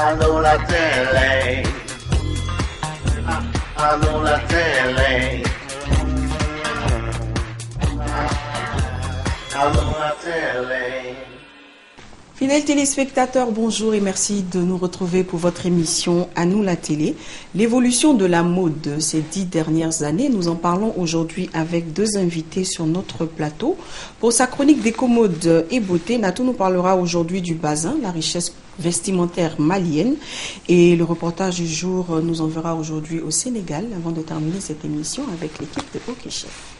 Allô la télé. Allô la télé. Allô la télé. Fidèles téléspectateurs, bonjour et merci de nous retrouver pour votre émission À nous la télé. L'évolution de la mode ces 10 dernières années, nous en parlons aujourd'hui avec deux invités sur notre plateau. Pour sa chronique d'éco-mode et beauté, Natou nous parlera aujourd'hui du bazin, la richesse vestimentaire malienne. Et le reportage du jour nous enverra aujourd'hui au Sénégal avant de terminer cette émission avec l'équipe de OK Chef.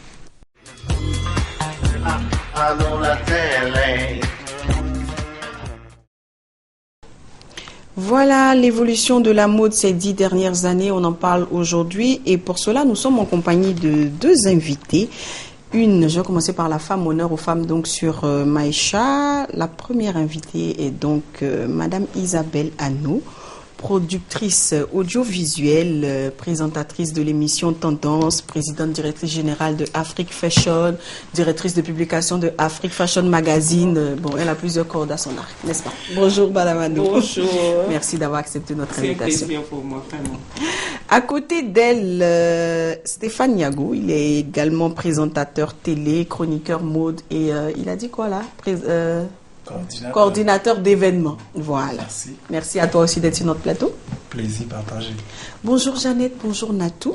Allô la télé. Voilà l'évolution de la mode ces 10 dernières années, on en parle aujourd'hui et pour cela nous sommes en compagnie de deux invités. Je vais commencer par la femme, honneur aux femmes donc sur Maïcha. La première invitée est donc Madame Isabelle Anneau, productrice audiovisuelle, présentatrice de l'émission Tendance, présidente directrice générale de Afrique Fashion, directrice de publication de Afrique Fashion Magazine. Bon, elle a plusieurs cordes à son arc, n'est-ce pas? Bonjour Madame Anneau. Bonjour. Merci d'avoir accepté notre invitation. C'est un plaisir pour moi, vraiment. À côté d'elle, Stéphane Niago, il est également présentateur télé, chroniqueur mode et il a dit quoi là? Coordinateur d'événements. Voilà. Merci. Merci à toi aussi d'être sur notre plateau. Plaisir partagé. Bonjour Jeannette, bonjour Natou.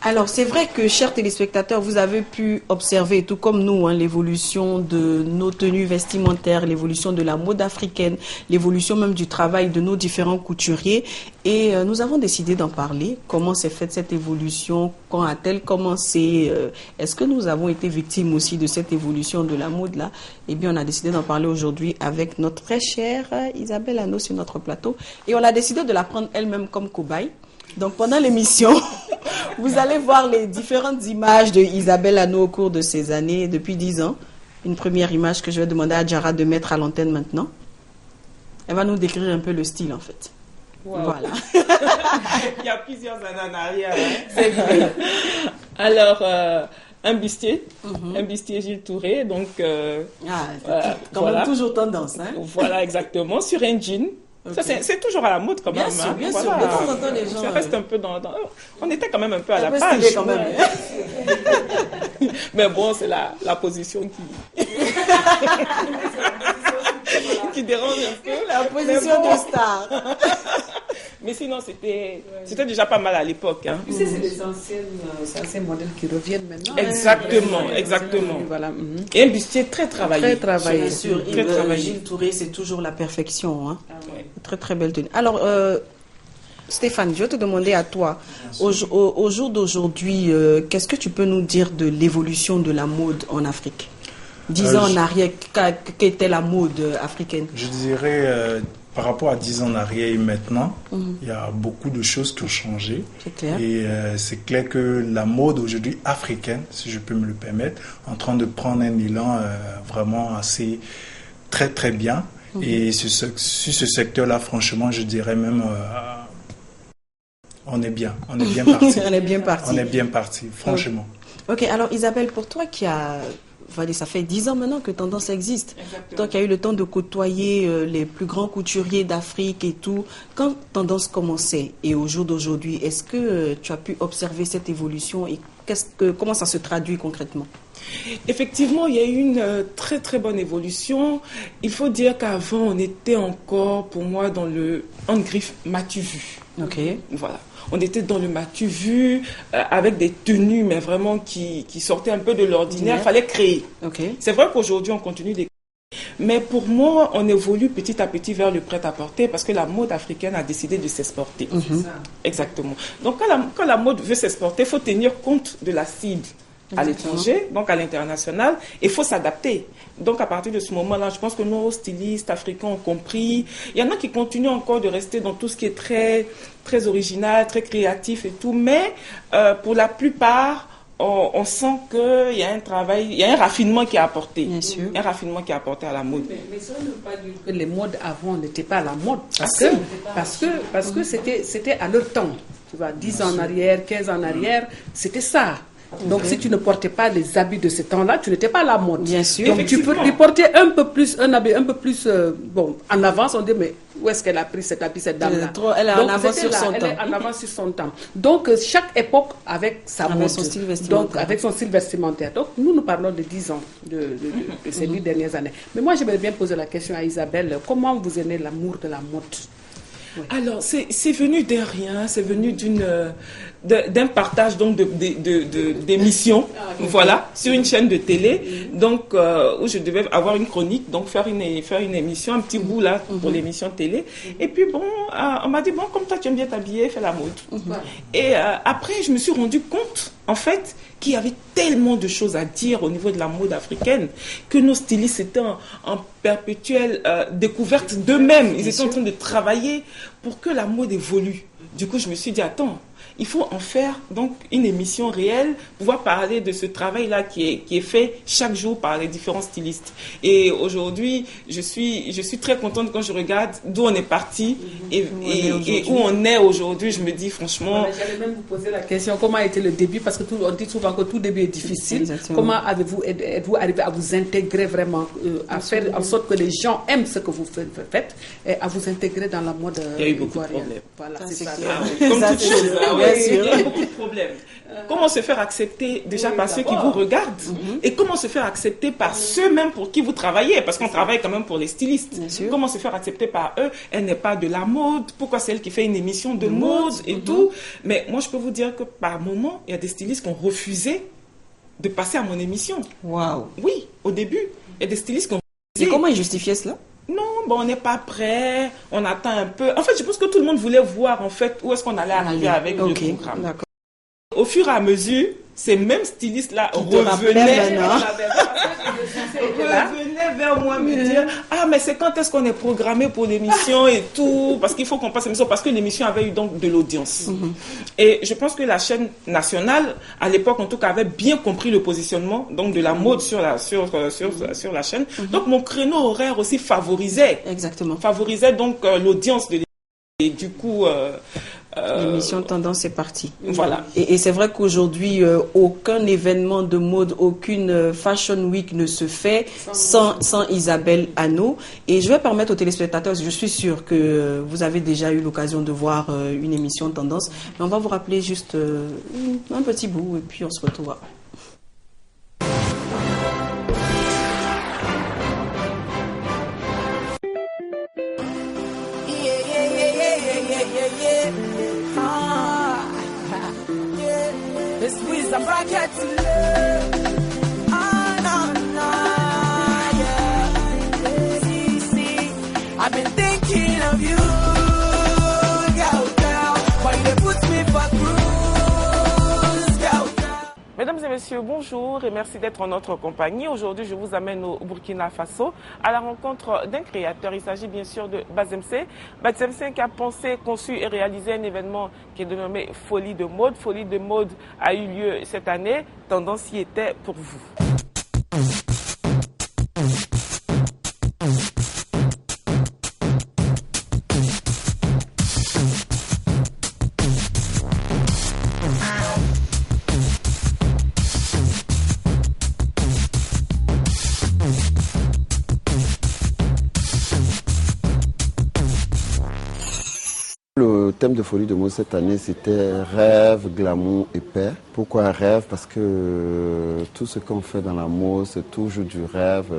Alors c'est vrai que, chers téléspectateurs, vous avez pu observer, tout comme nous, l'évolution de nos tenues vestimentaires, l'évolution de la mode africaine, l'évolution même du travail de nos différents couturiers. Et nous avons décidé d'en parler. Comment s'est faite cette évolution? Quand a-t-elle commencé? Est-ce que nous avons été victimes aussi de cette évolution de la mode-là? Eh bien, on a décidé d'en parler aujourd'hui avec notre très chère Isabelle Anneau sur notre plateau. Et on a décidé de la prendre elle-même comme cobaye. Donc, pendant l'émission, vous allez voir les différentes images de Isabelle Anneau au cours de ces années, depuis 10 ans. Une première image que je vais demander à Djara de mettre à l'antenne maintenant. Elle va nous décrire un peu le style, en fait. Wow. Voilà. Il y a plusieurs années en arrière. C'est vrai. Alors, un bustier Gilles Touré. Donc, quand même toujours tendance. Hein? Voilà, exactement. Sur un jean. Okay. Ça, c'est toujours à la mode quand même. Bien sûr. De temps en temps, les gens... Ça reste un peu dans... On était quand même un peu à la page. Quand même. Mais bon, c'est la position qui dérange un peu. La position de star. Mais sinon, c'était déjà pas mal à l'époque. Hein. Tu sais, c'est les anciens modèles qui reviennent maintenant. Exactement. Voilà. Et un bustier très travaillé. Très travaillé. Bien sûr. Très travaillé. Gilles Touré, c'est toujours la perfection. Hein. Ouais. Très, très belle tenue. Alors, Stéphane, je vais te demander à toi, au jour d'aujourd'hui, qu'est-ce que tu peux nous dire de l'évolution de la mode en Afrique? 10 ans en arrière, qu'était la mode africaine? Je dirais, par rapport à 10 ans en arrière et maintenant, il y a beaucoup de choses qui ont changé. C'est clair. Et c'est clair que la mode aujourd'hui africaine, si je peux me le permettre, est en train de prendre un élan vraiment assez très très bien. Et sur ce secteur-là, franchement, je dirais même, on est bien parti. On est bien parti, franchement. Ok, alors Isabelle, pour toi ça fait 10 ans maintenant que Tendance existe. Exactement. Toi qui as eu le temps de côtoyer les plus grands couturiers d'Afrique et tout, quand Tendance commençait et au jour d'aujourd'hui, est-ce que tu as pu observer cette évolution et comment ça se traduit concrètement? Effectivement, il y a eu une très très bonne évolution. Il faut dire qu'avant, on était encore, pour moi, dans le griffe m'as-tu vu. Ok. Voilà. On était dans le m'as-tu vu, avec des tenues, mais vraiment qui sortaient un peu de l'ordinaire. Il fallait créer. Okay. C'est vrai qu'aujourd'hui, on continue de créer. Mais pour moi, on évolue petit à petit vers le prêt-à-porter parce que la mode africaine a décidé de s'exporter. Exactement. Donc, quand la mode veut s'exporter, il faut tenir compte de la cible. À l'étranger, donc à l'international, il faut s'adapter. Donc à partir de ce moment-là, je pense que nos stylistes africains ont compris. Il y en a qui continuent encore de rester dans tout ce qui est très, très original, très créatif et tout, mais pour la plupart, on sent qu'il y a un travail, il y a un raffinement qui est apporté. Bien sûr. Un raffinement qui est apporté à la mode. Mais ça ne veut pas dire que les modes avant n'étaient pas la mode. Parce que c'était à leur temps. Tu vois, 10 ans en arrière, 15 ans en arrière, c'était ça. Donc, si tu ne portais pas les habits de ce temps-là, tu n'étais pas à la mode. Bien sûr. Donc, tu peux lui porter un peu plus, un habit un peu plus, en avance. On dit, mais où est-ce qu'elle a pris cet habit, cette dame-là? Elle est en avance sur son Elle temps. est en avance sur son temps. Donc, chaque époque avec sa mode. Son style vestimentaire. Donc, avec son style vestimentaire. Donc, nous parlons de 10 ans, de ces 10 dernières années. Mais moi, j'aimerais bien poser la question à Isabelle. Comment vous est né l'amour de la mode? Oui. Alors, c'est venu de rien, c'est venu d'un partage donc d'émissions, voilà, sur une chaîne de télé, donc où je devais avoir une chronique, donc faire une émission, un petit bout là pour l'émission télé. Et puis bon, on m'a dit bon, comme toi tu aimes bien t'habiller, fais la mode. Et après, je me suis rendu compte, en fait, qu'il y avait tellement de choses à dire au niveau de la mode africaine que nos stylistes étaient en perpétuelle découverte d'eux-mêmes. Ils étaient en train de travailler pour que la mode évolue. Du coup, je me suis dit, attends, il faut en faire donc une émission réelle, pouvoir parler de ce travail-là qui est fait chaque jour par les différents stylistes. Et aujourd'hui, je suis très contente quand je regarde d'où on est parti et où on est aujourd'hui. Je me dis franchement... J'allais même vous poser la question, comment a été le début? Parce qu'on dit souvent que tout début est difficile. Exactement. Comment êtes-vous arrivé à vous intégrer vraiment, à faire en sorte que les gens aiment ce que vous faites et à vous intégrer dans la mode Il y a eu beaucoup de ivoirienne? problèmes. Voilà, c'est ça. Comme toute chose. Il y sûr. a beaucoup de problèmes. Comment se faire accepter déjà par ceux qui vous regardent et comment se faire accepter par ceux-mêmes pour qui vous travaillez, parce qu'on travaille quand même pour les stylistes. Comment se faire accepter par eux? Elle n'est pas de la mode. Pourquoi c'est elle qui fait une émission de mode et tout? Mais moi, je peux vous dire que par moment, il y a des stylistes qui ont refusé de passer à mon émission. Waouh. Oui, au début, il y a des stylistes qui ont Et comment ils justifiaient cela? non, bon, on n'est pas prêt, on attend un peu. En fait, je pense que tout le monde voulait voir en fait où est-ce qu'on allait arriver avec le programme. D'accord. Au fur et à mesure, ces mêmes stylistes-là rappelaient maintenant. revenaient vers moi me dire « Ah, mais c'est quand est-ce qu'on est programmé pour l'émission et tout ?» Parce qu'il faut qu'on passe l'émission, parce que l'émission avait eu donc de l'audience. Et je pense que la chaîne nationale, à l'époque en tout cas, avait bien compris le positionnement donc de la mode sur la chaîne. Donc mon créneau horaire aussi favorisait donc l'audience de l'émission. Et du coup... l'émission Tendance est partie. Voilà. Et c'est vrai qu'aujourd'hui, aucun événement de mode, aucune Fashion Week ne se fait sans Isabelle Hanno. Et je vais permettre aux téléspectateurs, je suis sûre que vous avez déjà eu l'occasion de voir une émission Tendance, mais on va vous rappeler juste un petit bout et puis on se retrouvera. I'm back at to love. Ah, no, no, yeah. See, I've been thinking of you, girl. Why you put me for cruise, girl. Mesdames et messieurs, bonjour et merci d'être en notre compagnie. Aujourd'hui, je vous amène au Burkina Faso à la rencontre d'un créateur. Il s'agit bien sûr de Bazemse. Bazemse qui a pensé, conçu et réalisé un événement qui est dénommé Folie de mode. Folie de mode a eu lieu cette année. Tendance y était pour vous. Le thème de Folie de mode cette année, c'était rêve, glamour et paix. Pourquoi rêve? Parce que tout ce qu'on fait dans la mode, c'est toujours du rêve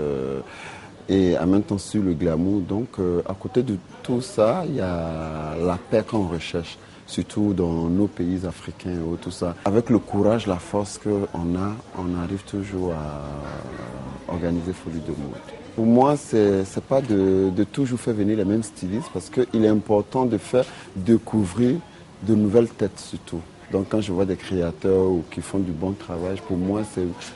et en même temps sur le glamour. Donc, à côté de tout ça, il y a la paix qu'on recherche, surtout dans nos pays africains et tout ça. Avec le courage, la force qu'on a, on arrive toujours à organiser Folie de mode. Pour moi, c'est pas de toujours faire venir les mêmes stylistes parce qu'il est important de faire découvrir de nouvelles têtes surtout. Donc quand je vois des créateurs qui font du bon travail, pour moi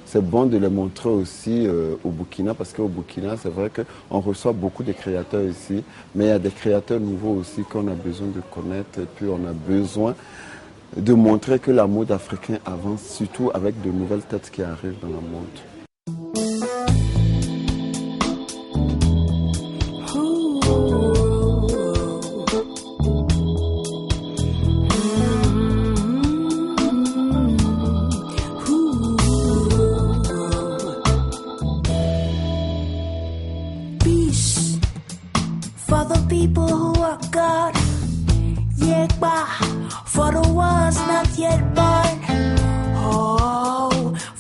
c'est bon de les montrer aussi au Burkina parce qu'au Burkina c'est vrai qu'on reçoit beaucoup de créateurs ici, mais il y a des créateurs nouveaux aussi qu'on a besoin de connaître et puis on a besoin de montrer que la mode africaine avance surtout avec de nouvelles têtes qui arrivent dans la mode.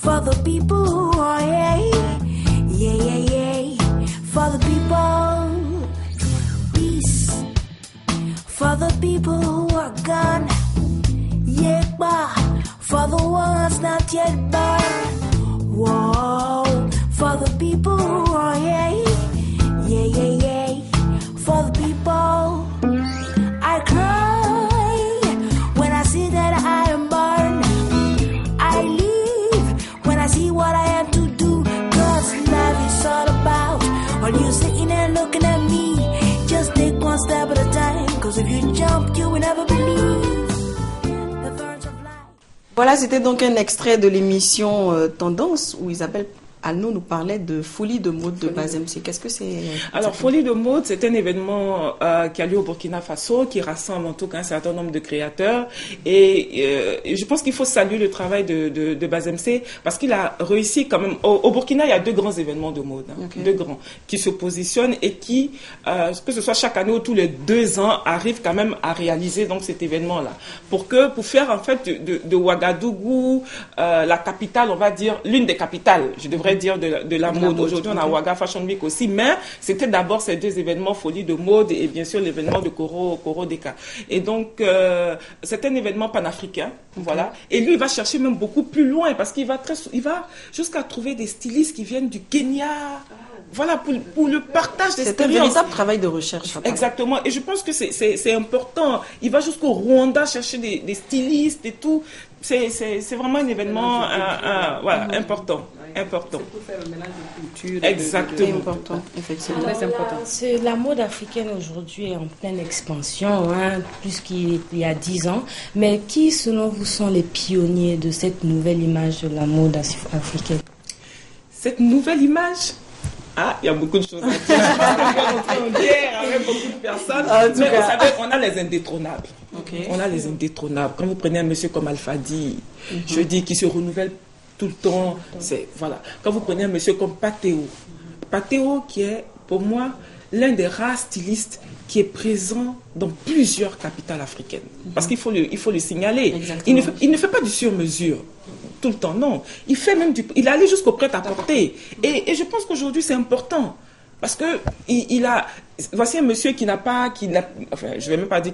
For the people, oh yeah, yeah, yeah, yeah. For the people, peace. For the people who are gone, yeah, for the ones not yet born. Whoa, for the people, oh yeah, yeah, yeah, yeah. For the people, I cry when I see that I am born. I live when I see what I have to do. Cause life is all about all you sitting there looking at me. Just take one step at a time. Cause if you jump, you will never believe the thorns of life. Voilà, c'était donc un extrait de l'émission Tendance où Isabelle Alno nous parlait de Folie de mode de Bazemse. Qu'est-ce que c'est? Alors, Folie de mode, c'est un événement qui a lieu au Burkina Faso, qui rassemble en tout cas un certain nombre de créateurs. Et je pense qu'il faut saluer le travail de Bazemse parce qu'il a réussi quand même. Au Burkina, il y a 2 grands événements de mode, Okay. 2 grands, qui se positionnent et qui, que ce soit chaque année ou tous les 2 ans, arrivent quand même à réaliser donc cet événement-là. Pour faire en fait de Ouagadougou la capitale, on va dire, l'une des capitales, je devrais dire de la mode. Aujourd'hui, on a Ouaga Fashion Week aussi, mais c'était d'abord ces 2 événements, Folie de mode et bien sûr l'événement de Koro Deka. Et donc, c'est un événement panafricain, voilà. Et lui, il va chercher même beaucoup plus loin parce qu'il va jusqu'à trouver des stylistes qui viennent du Kenya. Voilà, pour le partage d'expériences. C'est un véritable travail de recherche. Exactement. Et je pense que c'est important. Il va jusqu'au Rwanda chercher des stylistes et tout. C'est vraiment un événement voilà, important. Important. C'est pour faire le mélange de culture. Exactement. Important, effectivement. Très important. La mode africaine aujourd'hui est en pleine expansion, plus qu'il y a 10 ans. Mais qui, selon vous, sont les pionniers de cette nouvelle image de la mode africaine? Cette nouvelle image? Ah, il y a beaucoup de choses à dire. Je pense qu'on va rentrer en guerre avec beaucoup de personnes. Mais vous savez, on a les indétrônables. Okay. On a les indétrônables. Quand vous prenez un monsieur comme Alpha Di, je dis qu'il se renouvelle tout le temps. Voilà. Quand vous prenez un monsieur comme Patéo qui est, pour moi, l'un des rares stylistes qui est présent dans plusieurs capitales africaines. Parce qu'il faut le signaler. Il ne fait pas du sur-mesure. Tout le temps, non. Il fait même il allait jusqu'au prêt-à-porter. Et je pense qu'aujourd'hui, c'est important. Parce que voici un monsieur qui n'a pas, enfin, je vais même pas dire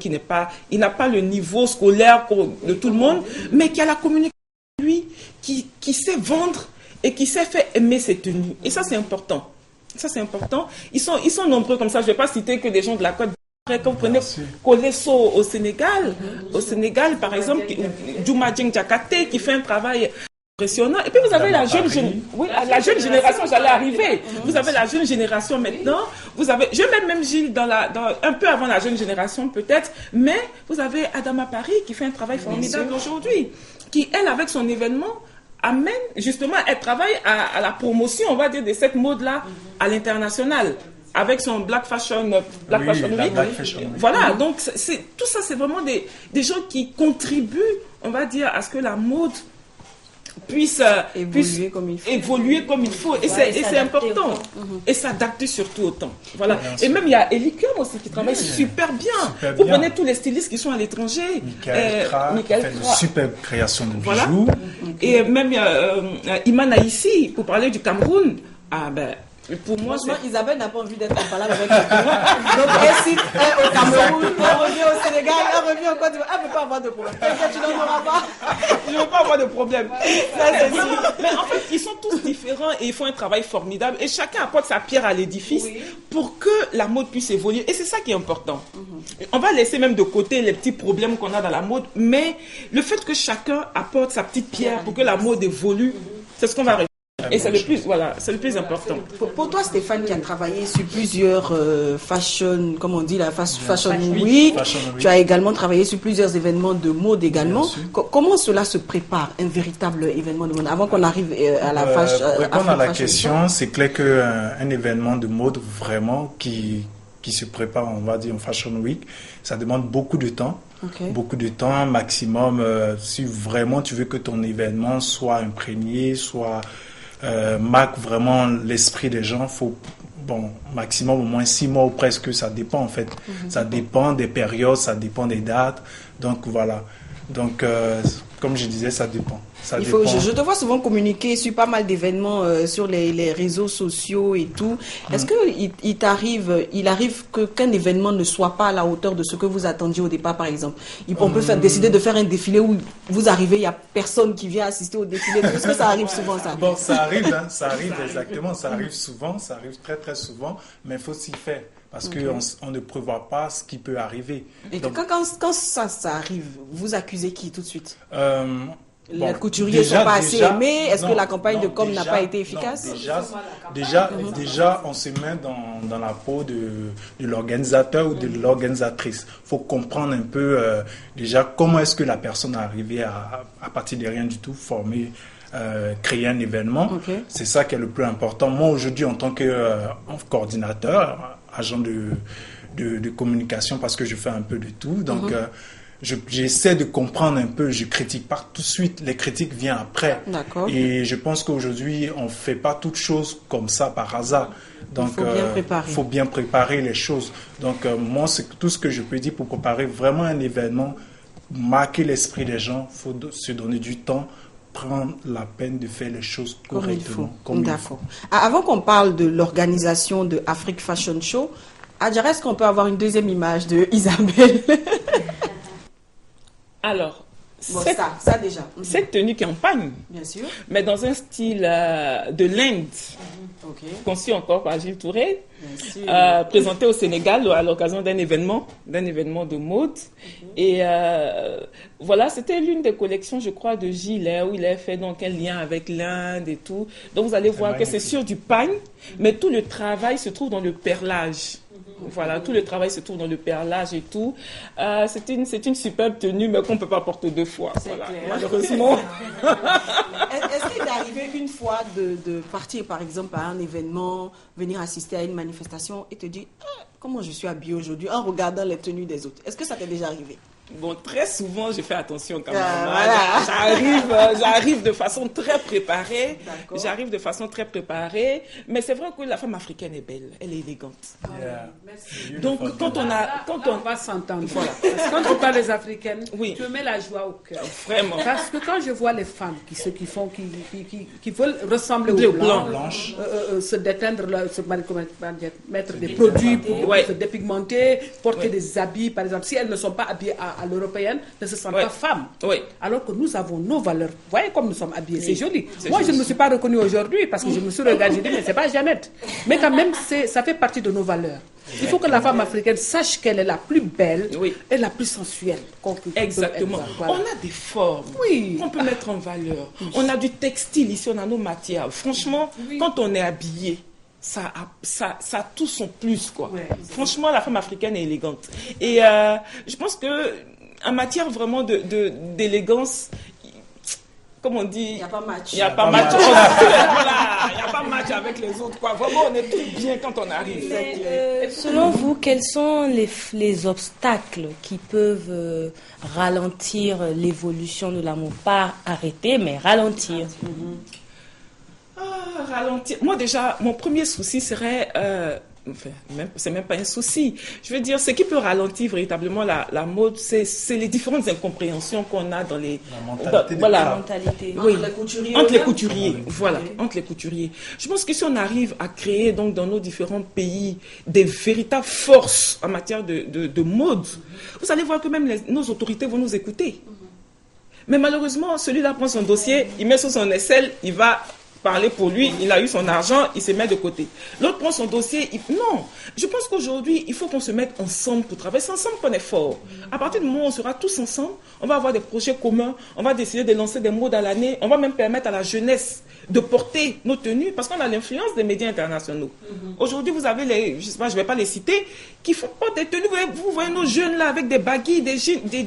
il n'a pas le niveau scolaire de tout le monde, mais qui a la communication, lui, qui sait vendre et qui sait faire aimer ses tenues. Et ça, c'est important. Ça, c'est important. Ils sont nombreux comme ça. Je ne vais pas citer que des gens de la Côte d'Ivoire. Quand vous prenez Kolesso au Sénégal, par exemple, Djouma Dieng Diakate qui fait un travail impressionnant. Et puis vous avez la jeune génération, j'allais arriver. Vous avez la jeune génération maintenant. Je mets même Gilles un peu avant la jeune génération peut-être, mais vous avez Adama Paris qui fait un travail formidable aujourd'hui, qui elle avec son événement amène justement, elle travaille à la promotion, on va dire, de cette mode-là à l'international. Avec son Black Fashion Week. Voilà, donc tout ça, c'est vraiment des gens qui contribuent, on va dire, à ce que la mode puisse évoluer comme il faut. Et c'est important. Et s'adapter surtout au temps. Voilà. Et même, il y a Elikium aussi qui travaille super bien. Vous prenez tous les stylistes qui sont à l'étranger. Michael fait de superbes créations de bijoux. Voilà. Et même Iman Aïssi, pour parler du Cameroun. Pour moi, Isabelle n'a pas envie d'être en parole avec le donc, elle cite au Cameroun, elle revient au Sénégal, elle revient au Côte d'Ivoire. Elle ne veut pas avoir de problème. Tu n'en auras pas. Je ne veux pas avoir de problème. Mais en fait, ils sont tous différents et ils font un travail formidable. Et chacun apporte sa pierre à l'édifice pour que la mode puisse évoluer. Et c'est ça qui est important. On va laisser même de côté les petits problèmes qu'on a dans la mode. Mais le fait que chacun apporte sa petite pierre pour que la mode évolue, c'est ce qu'on va réussir. Et c'est le plus important. Pour toi, Stéphane, qui a travaillé sur plusieurs fashion week, tu as également travaillé sur plusieurs événements de mode également. Comment cela se prépare, un véritable événement de mode, avant qu'on arrive à la fashion? Pour répondre à la question, c'est clair qu'un événement de mode vraiment qui se prépare, on va dire, en Fashion Week, ça demande beaucoup de temps. Beaucoup de temps, maximum, si vraiment tu veux que ton événement soit imprégné, marque vraiment l'esprit des gens, faut maximum au moins 6 mois ou presque, ça dépend en fait. Ça dépend des périodes, ça dépend des dates. Donc voilà. Donc comme je disais, ça dépend. Ça Il faut, dépend. je te vois souvent communiquer sur pas mal d'événements sur les réseaux sociaux et tout. Est-ce que il arrive qu'un événement ne soit pas à la hauteur de ce que vous attendiez au départ, par exemple? On peut décider de faire un défilé où vous arrivez, il n'y a personne qui vient assister au défilé. Est-ce que ça arrive souvent, ça? Bon, ça arrive, hein, ça arrive exactement, ça arrive souvent, ça arrive très très souvent, mais il faut s'y faire. Parce qu'on ne prévoit pas ce qui peut arriver. Et Donc, quand ça arrive, vous accusez qui tout de suite? Les bon, couturiers ne sont pas assez aimés. Est-ce que la campagne de com n'a pas été efficace? Déjà, on se met dans la peau de l'organisateur ou de l'organisatrice. Il faut comprendre un peu déjà comment est-ce que la personne est arrivée à partir de rien du tout, former, créer un événement. Okay. C'est ça qui est le plus important. Moi, aujourd'hui, en tant que coordinateur, agent de communication, parce que je fais un peu de tout, donc j'essaie de comprendre un peu, je critique pas tout de suite, les critiques viennent après. D'accord. Et je pense qu'aujourd'hui, on ne fait pas toutes choses comme ça par hasard. Donc, il faut bien préparer les choses. Donc, moi, c'est tout ce que je peux dire pour préparer vraiment un événement, marquer l'esprit des gens, il faut se donner du temps, prendre la peine de faire les choses correctement. Comme il faut. Avant qu'on parle de l'organisation de Afrique Fashion Show, Adjara, est-ce qu'on peut avoir une deuxième image de Isabelle? Alors, Bon, ça déjà. cette tenue campagne, Bien sûr. mais dans un style de l'Inde, Ok. conçu encore par Gilles Touré, Bien sûr. présenté au Sénégal à l'occasion d'un événement de mode. Et voilà, c'était l'une des collections, je crois, de Gilles, où il a fait donc un lien avec l'Inde et tout. Donc vous allez voir que c'est sur du pagne, mais tout le travail se trouve dans le perlage. Voilà, tout le travail se trouve dans le perlage et tout. C'est une superbe tenue, mais qu'on ne peut pas porter deux fois. Voilà, clair. malheureusement. Est-ce qu'il est arrivé une fois de partir, par exemple, à un événement, venir assister à une manifestation et te dire comment je suis habillée aujourd'hui en regardant les tenues des autres? Est-ce que ça t'est déjà arrivé? Bon, très souvent, je fais attention quand même. Voilà. J'arrive de façon très préparée. D'accord. J'arrive de façon très préparée. Mais c'est vrai que la femme africaine est belle. Elle est élégante. Yeah. Donc, quand on On va s'entendre. Voilà. Parce que quand on parle des Africaines, Oui. tu me mets la joie au cœur. Vraiment. Parce que quand je vois les femmes qui veulent ressembler Les aux blancs, blanches. se déteindre, mettre des produits pour Ouais. se dépigmenter, porter Ouais. des habits, par exemple, si elles ne sont pas habillées à l'européenne, ne se sentent Ouais. pas femmes. Oui. Alors que nous avons nos valeurs. Vous voyez comme nous sommes habillés, c'est joli. C'est Moi, je joli. ne me suis pas reconnue aujourd'hui parce que je me suis regardée, j'ai dit, mais c'est pas Jeannette. Mais quand même, ça fait partie de nos valeurs. Il faut que la femme africaine sache qu'elle est la plus belle Oui. et la plus sensuelle. Exactement. Voilà. On a des formes qu'on peut mettre en valeur. On a du textile ici, on a nos matières. Franchement, quand on est habillé, ça a tout son plus, quoi. Ouais. Franchement, la femme africaine est élégante. Et je pense que en matière vraiment d'élégance, comme on dit, Il n'y a pas match. il n'y a pas match. Voilà, il n'y a pas match avec les autres, quoi. Vraiment, on est tous bien quand on arrive. Mais, selon vous, quels sont les obstacles qui peuvent ralentir l'évolution de l'amour? Pas arrêter, mais ralentir. Ralentir. Moi, déjà, mon premier souci serait... Enfin, c'est même pas un souci. Je veux dire, ce qui peut ralentir véritablement la mode, c'est les différentes incompréhensions qu'on a dans les... mentalité des voilà. femmes. Mentalité. Oui. Entre les couturiers Entre les eux-mêmes? couturiers, voilà, entre les couturiers. Je pense que si on arrive à créer donc dans nos différents pays des véritables forces en matière de mode, vous allez voir que même nos autorités vont nous écouter. Mais malheureusement, celui-là prend son dossier, il met sur son aisselle, il va parler pour lui, il a eu son argent, il se met de côté. L'autre prend son dossier, non. Je pense qu'aujourd'hui, il faut qu'on se mette ensemble pour travailler. C'est ensemble qu'on est fort. À partir du moment où on sera tous ensemble, on va avoir des projets communs, on va décider de lancer des modes à l'année, on va même permettre à la jeunesse de porter nos tenues, parce qu'on a l'influence des médias internationaux. Aujourd'hui, vous avez je sais pas, je vais pas les citer, qui font porter des tenues. Vous voyez nos jeunes là avec des baggy, des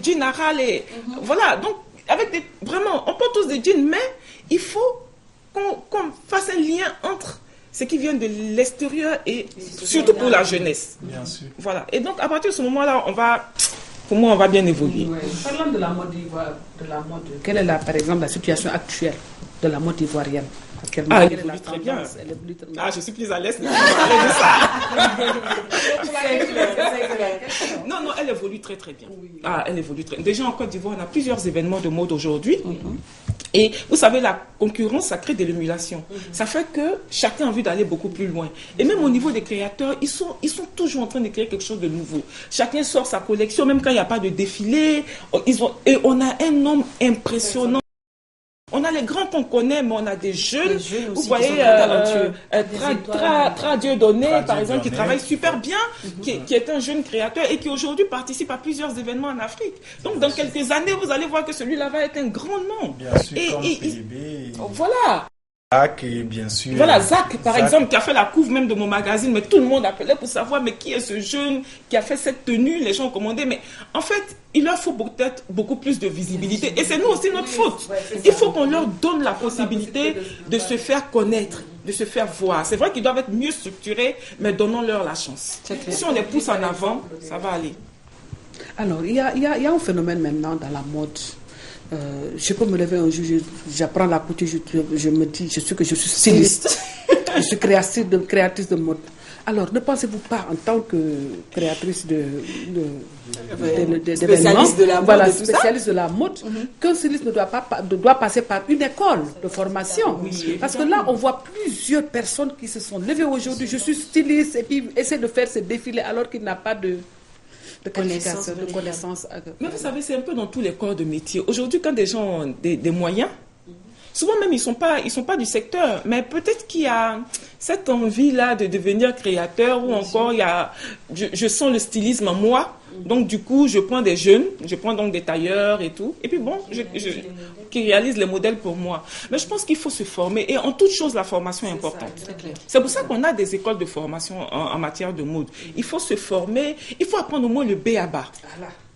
jeans à râler. Voilà, donc, vraiment, on porte tous des jeans, mais il faut qu'on fasse un lien entre ce qui vient de l'extérieur et surtout pour la jeunesse. Bien sûr. Voilà. Et donc, à partir de ce moment-là, pour moi, on va bien évoluer. Ouais. Parlant de la mode ivoirienne, quelle est par exemple la situation actuelle de la mode ivoirienne? africaine. Ah, elle Malgré la évolue très bien. tendance, elle évolue très bien. Ah, je suis plus à l'aise de parler de ça. Non, non, elle évolue très très bien. Ah, elle évolue très. Déjà en Côte d'Ivoire, on a plusieurs événements de mode aujourd'hui. Et vous savez, la concurrence, ça crée de l'émulation. Ça fait que chacun a envie d'aller beaucoup plus loin. Et même au niveau des créateurs, ils sont toujours en train de créer quelque chose de nouveau. Chacun sort sa collection, même quand il n'y a pas de défilé. Et on a un nombre impressionnant. On a les grands qu'on connaît, mais on a des jeunes. Vous voyez, Dieu donné, par exemple, qui travaille super bien, qui est un jeune créateur et qui aujourd'hui participe à plusieurs événements en Afrique. Donc, dans quelques années, vous allez voir que celui-là va être un grand nom. Bien sûr, comme PDB. Voilà. Zach et bien sûr. Voilà, Zach, par exemple, qui a fait la couve même de mon magazine, mais tout le monde appelait pour savoir, mais qui est ce jeune qui a fait cette tenue? Les gens ont commandé, mais en fait, il leur faut peut-être beaucoup plus de visibilité. Et c'est nous aussi notre faute. Il faut qu'on leur donne la possibilité de se faire connaître, de se faire voir. C'est vrai qu'ils doivent être mieux structurés, mais donnons-leur la chance. Si on les pousse en avant, ça va aller. Alors, il y a un phénomène maintenant dans la mode. Je peux me lever un jour, j'apprends la couture, je me dis, je suis styliste. Je suis créatrice de mode. Alors, ne pensez-vous pas en tant que créatrice spécialiste de la mode, voilà, et tout ça? spécialiste de la mode, qu'un styliste doit passer par une école de formation. Parce que là, on voit plusieurs personnes qui se sont levées aujourd'hui. Je suis styliste et puis essaient de faire ces défilés alors qu'il n'a pas de qualification, de connaissances. Mais vous savez, c'est un peu dans tous les corps de métier. Aujourd'hui, quand des gens ont des moyens, souvent même ils sont pas du secteur, mais peut-être qu'il y a cette envie-là de devenir créateur ou encore je sens le stylisme en moi. Donc du coup, je prends des jeunes, je prends donc des tailleurs et tout. Et puis bon, qui réalisent les modèles pour moi. Mais je pense qu'il faut se former. Et en toute chose, la formation est importante. C'est pour ça qu'on a des écoles de formation en matière de mode. Il faut se former, il faut apprendre au moins le B.A.B.A.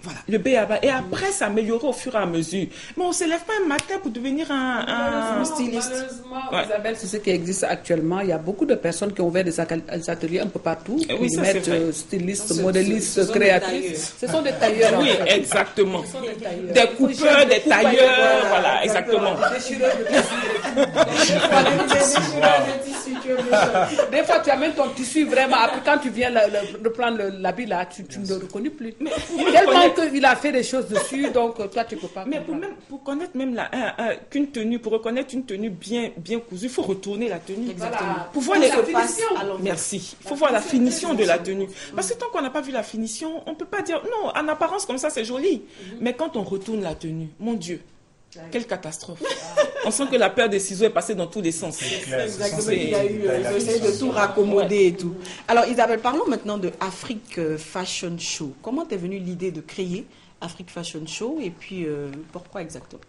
Voilà, le B.A.B.A. Et après, s'améliorer au fur et à mesure. Mais on ne se lève pas un matin pour devenir un styliste. Malheureusement, Isabelle, c'est ce qui existe actuellement. Il y a beaucoup de personnes qui ont ouvert des ateliers un peu partout. Oui, qui ça, mettent stylistes, modélistes, créatrices. Ce sont des tailleurs. Oui, exactement. Des coupeurs, des tailleurs. Voilà, exactement. Des fois, tu amènes ton tissu vraiment. Après, quand tu viens reprendre l'habit là, tu ne le reconnais plus. Tellement qu'il a fait des choses dessus, donc toi, tu ne peux pas. Mais pour connaître même qu'une tenue, pour reconnaître une tenue bien cousue, il faut retourner la tenue. Exactement. Pour voir les finitions. Merci. Il faut voir la finition de la tenue. Parce que tant qu'on n'a pas vu la finition, on ne peut pas dire non, en apparence comme ça, c'est joli. Mais quand on retourne la tenue, mon Dieu. Quelle catastrophe. On sent que la paire de ciseaux est passée dans tous les sens. Exactement. Il y a eu, ils ont essayé de tout raccommoder et tout. Alors Isabelle, parlons maintenant de Afrique Fashion Show. Comment t'es venue l'idée de créer Afrique Fashion Show et puis pourquoi exactement?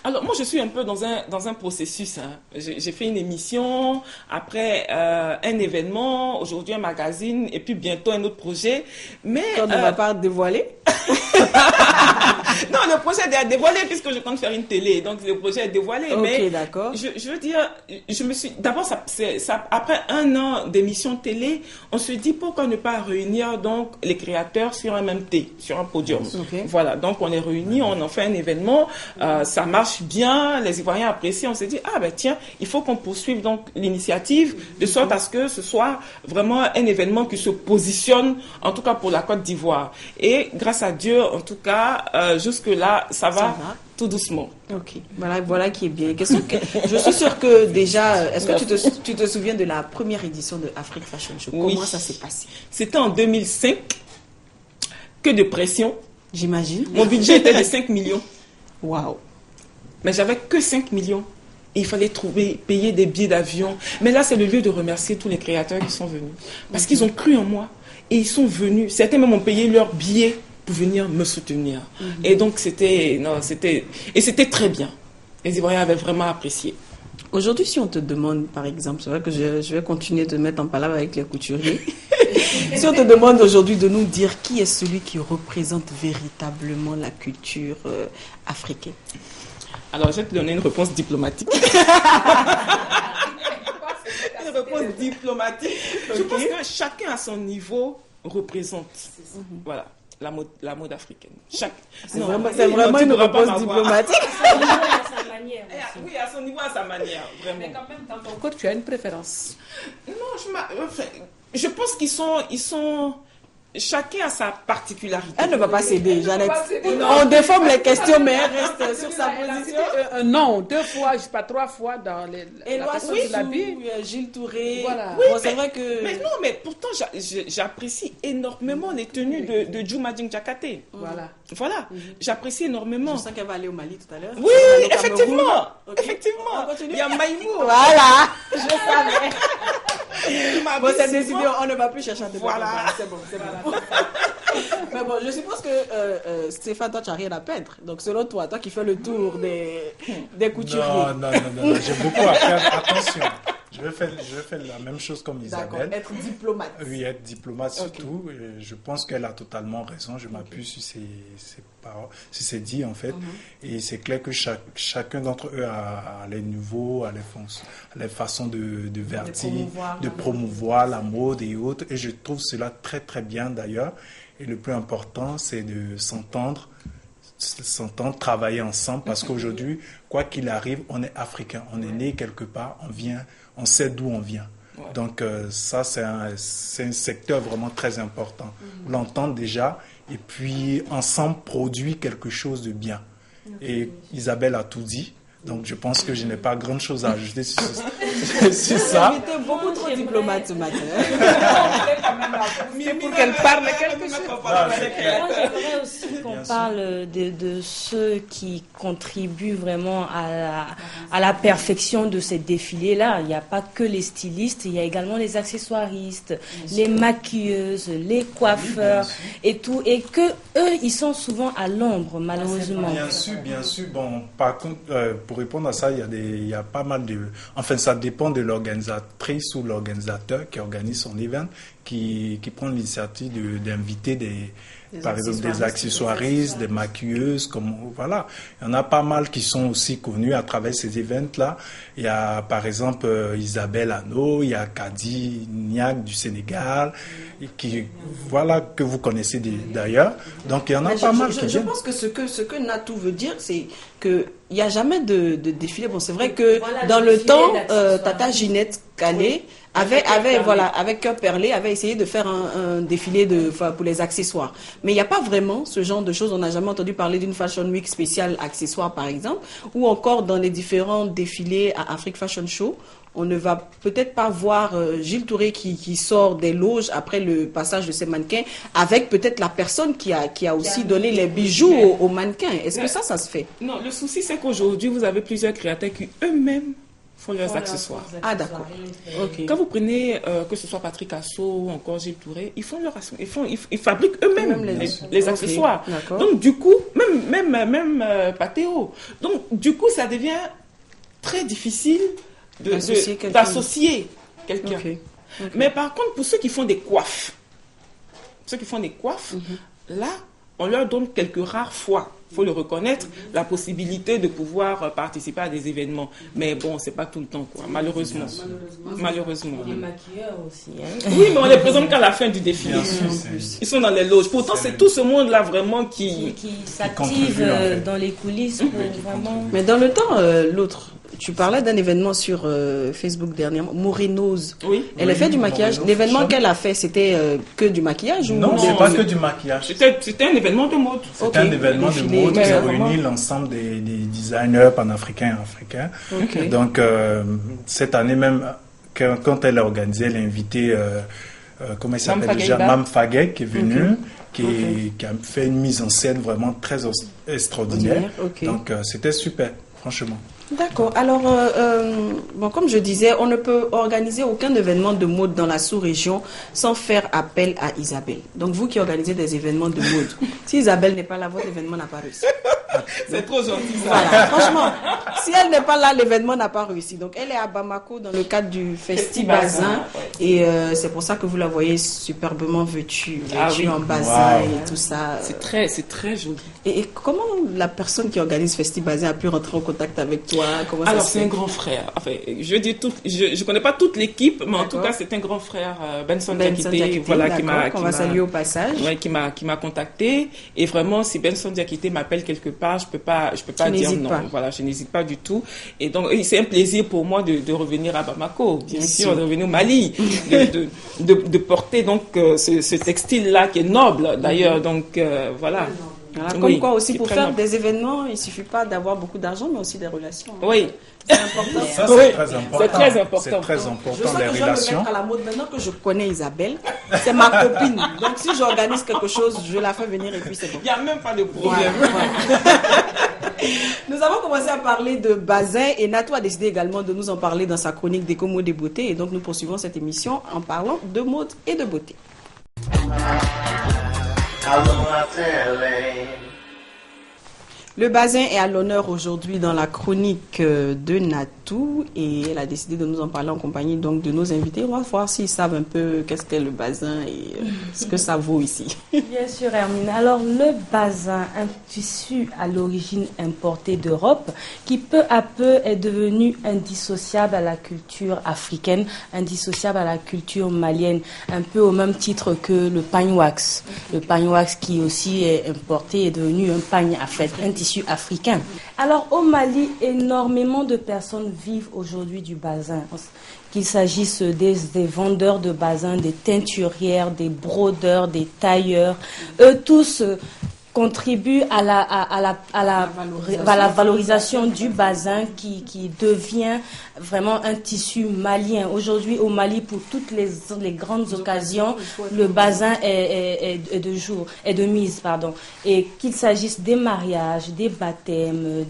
Alors moi je suis un peu dans un processus. J'ai fait une émission, après un événement, aujourd'hui un magazine et puis bientôt un autre projet. Mais on ne va pas dévoiler. Non, le projet est dévoilé puisque je compte faire une télé, donc le projet est dévoilé. Ok, mais d'accord. Je veux dire, d'abord après un an d'émission télé, on se dit pourquoi ne pas réunir donc les créateurs sur un même thé, sur un podium. Okay. Voilà, donc on les réunit, on en fait un événement, ça marche bien, les Ivoiriens apprécient, on s'est dit tiens, il faut qu'on poursuive donc l'initiative de sorte à ce que ce soit vraiment un événement qui se positionne, en tout cas pour la Côte d'Ivoire. Et grâce à Dieu, en tout cas, jusque-là, ça va tout doucement. Ok, voilà qui est bien. Je suis sûre que déjà, est-ce que tu te souviens de la première édition de Afrique Fashion Show? Oui. Comment ça s'est passé? C'était en 2005, que de pression. J'imagine. Mon budget était de 5 millions. Waouh. Mais j'avais que 5 millions. Et il fallait payer des billets d'avion. Mais là, c'est le lieu de remercier tous les créateurs qui sont venus. Parce qu'ils ont cru en moi. Et ils sont venus. Certains même ont payé leurs billets pour venir me soutenir. Et donc, c'était très bien. Les Ivoiriens avaient vraiment apprécié. Aujourd'hui, si on te demande, par exemple, c'est vrai que je vais continuer de mettre en palabre avec les couturiers. Si on te demande aujourd'hui de nous dire qui est celui qui représente véritablement la culture africaine. Alors, je vais te donner une réponse diplomatique. Une réponse diplomatique. Je pense que chacun à son niveau représente. Voilà. la mode africaine. C'est vraiment une réponse diplomatique. À sa manière aussi. Oui, à son niveau, à sa manière, vraiment. Mais quand même, dans ton code, tu as une préférence. Non, je pense qu'ils sont... Chacun a sa particularité. Elle ne va pas céder, Jeannette. Non. On déforme les questions, mais elle reste sur sa position. Non, 2 fois, je sais pas 3 fois dans Et la Loa façon de l'habiller. Gilles Touré. Voilà. Bon, c'est vrai que... Mais non, mais pourtant, j'apprécie énormément les tenues de Juma Djakate. Voilà. Voilà, j'apprécie énormément. Je sens qu'elle va aller au Mali tout à l'heure. Oui, Elle va aller au effectivement. Cameroun. Ok. Effectivement. On continue. Il y a Maïmou. Voilà, je savais. Bon, c'est souvent- décidé, on ne va plus chercher à débattre. Voilà. C'est bon. Mais bon, je suppose que Stéphane, toi, tu n'as rien à peindre. Donc, selon toi qui fais le tour des couturiers. Non, j'ai beaucoup à faire. Attention, je vais faire la même chose comme D'accord, Isabelle. être diplomate. Oui, être diplomate surtout. Et je pense qu'elle a totalement raison. Je m'appuie sur ses paroles, sur ses dits en fait. Et c'est clair que chacun d'entre eux a les niveaux, a les façons de vertir, de promouvoir la mode et autres. Et je trouve cela très très bien d'ailleurs. Et le plus important, c'est de s'entendre, travailler ensemble, parce qu'aujourd'hui, quoi qu'il arrive, on est africain, on est né quelque part, on sait d'où on vient. Ouais. Donc ça, c'est un secteur vraiment très important. L'entendre déjà, et puis ensemble produire quelque chose de bien. Et Isabelle a tout dit. Donc, je pense que je n'ai pas grand chose à ajouter sur ça. Tu étais beaucoup trop diplomate ce matin. C'est pour qu'elle parle quelque chose. Moi, j'aimerais aussi qu'on parle de ceux qui contribuent vraiment à la perfection de ces défilés-là. Il n'y a pas que les stylistes, il y a également les accessoiristes, les maquilleuses, les coiffeurs et tout. Et que eux, ils sont souvent à l'ombre, malheureusement. Bien sûr. Bon, par contre, pour répondre à ça, il y a pas mal de... Enfin, ça dépend de l'organisatrice ou l'organisateur qui organise son event, qui prend l'initiative d'inviter par exemple des accessoiristes, des maquilleuses, voilà. Il y en a pas mal qui sont aussi connus à travers ces events-là. Il y a par exemple Isabelle Hano, il y a Kadi Niak du Sénégal, que vous connaissez d'ailleurs. Donc il y en a pas mal qui viennent. Je pense que ce que Natou veut dire, c'est qu'il n'y a jamais de défilé. Bon, c'est vrai que dans le temps, Tata Ginette Calais avec Cœur Perlé, avait essayé de faire un défilé pour les accessoires. Mais il n'y a pas vraiment ce genre de choses. On n'a jamais entendu parler d'une Fashion Week spéciale accessoires, par exemple, ou encore dans les différents défilés à Afrique Fashion Show. On ne va peut-être pas voir Gilles Touré qui sort des loges après le passage de ses mannequins, avec peut-être la personne qui a aussi donné les bijoux aux mannequins. Est-ce que ça se fait? Non, le souci, c'est qu'aujourd'hui, vous avez plusieurs créateurs qui eux-mêmes font leurs accessoires. Ah, d'accord. Okay. Quand vous prenez, que ce soit Patrick Asso ou encore Gilles Touré, ils fabriquent eux-mêmes les accessoires. Donc, du coup, même Patéo. Donc, du coup, ça devient très difficile d'associer quelqu'un. Okay. Mais par contre, pour ceux qui font des coiffes, là, on leur donne quelques rares fois, il faut le reconnaître, la possibilité de pouvoir participer à des événements. Mais bon, c'est pas tout le temps, quoi, malheureusement. Les maquilleurs aussi. Hein. Oui, mais on les présente qu'à la fin du défilé. Ils sont dans les loges. Pourtant, c'est tout ce monde-là vraiment qui s'active dans les coulisses pour vraiment... Mais dans le temps, l'autre... Tu parlais d'un événement sur Facebook dernièrement, Morinose. Oui. Elle a fait du maquillage. L'événement qu'elle a fait, c'était que du maquillage ou non, c'est pas que du maquillage. C'était un événement de mode. C'était un événement de mode qui réunit l'ensemble des designers panafricains et africains. Okay. Donc, cette année même, quand elle a organisé, elle a invité, comment il s'appelle déjà, Mam Fagek qui est venue. Qui a fait une mise en scène vraiment très extraordinaire. Donc, c'était super, franchement. D'accord. Alors, comme je disais, on ne peut organiser aucun événement de mode dans la sous-région sans faire appel à Isabelle. Donc, vous qui organisez des événements de mode, si Isabelle n'est pas là, votre événement n'a pas réussi. C'est trop gentil, ça. Voilà, franchement, si elle n'est pas là, l'événement n'a pas réussi. Donc, elle est à Bamako dans le cadre du Festi Bazin. Ouais. Et c'est pour ça que vous la voyez superbement vêtue Oui. en bazin Wow. et tout ça. C'est très joli. Et comment la personne qui organise Festi Bazin a pu rentrer en contact avec toi? Comment Alors, ça se c'est un fait? grand frère. Enfin, je connais pas toute l'équipe, mais en tout D'accord. cas, c'est un grand frère, Benson Benson Diakité, Diakité, voilà, d'accord, qu'on va saluer au passage. Ouais, qui m'a contacté. Et vraiment, si Benson Diakité m'appelle quelque part, je peux pas dire n'hésites non. pas. Voilà, je n'hésite pas du tout. Et donc, c'est un plaisir pour moi de revenir à Bamako, bien sûr, de revenir au Mali, de porter donc ce textile-là qui est noble, d'ailleurs. Donc, voilà. Voilà, comme Oui, quoi aussi c'est pour très faire noble. des événements, il suffit pas d'avoir beaucoup d'argent, mais aussi des relations. Oui. C'est important. Ça, Oui, c'est très important. c'est très important. C'est très Je important, sais les que je vais me relations. mettre à la mode maintenant que je connais Isabelle. C'est ma copine. Donc si j'organise quelque chose, je la fais venir et puis c'est bon. Il n'y a même pas de problème. Nous avons commencé à parler de bazin et Nato a décidé également de nous en parler dans sa chronique des mode et beauté. Et donc nous poursuivons cette émission en parlant de mode et de beauté. Le bazin est à l'honneur aujourd'hui dans la chronique de Natou et elle a décidé de nous en parler en compagnie donc de nos invités. On va voir s'ils savent un peu qu'est-ce qu'est le bazin et ce que ça vaut ici. Bien sûr, Hermine. Alors, le bazin, un tissu à l'origine importé d'Europe, qui peu à peu est devenu indissociable à la culture africaine, indissociable à la culture malienne, un peu au même titre que le pagne wax. Le pagne wax qui aussi est importé est devenu un pagne à fête, un tissu africain. Alors, au Mali, énormément de personnes vivent aujourd'hui du bazin. Qu'il s'agisse des vendeurs de bazin, des teinturières, des brodeurs, des tailleurs, eux tous contribuent à la valorisation du bazin qui devient vraiment un tissu malien. Aujourd'hui, au Mali, pour toutes les grandes occasions, le bazin est de mise, pardon. Et qu'il s'agisse des mariages, des baptêmes,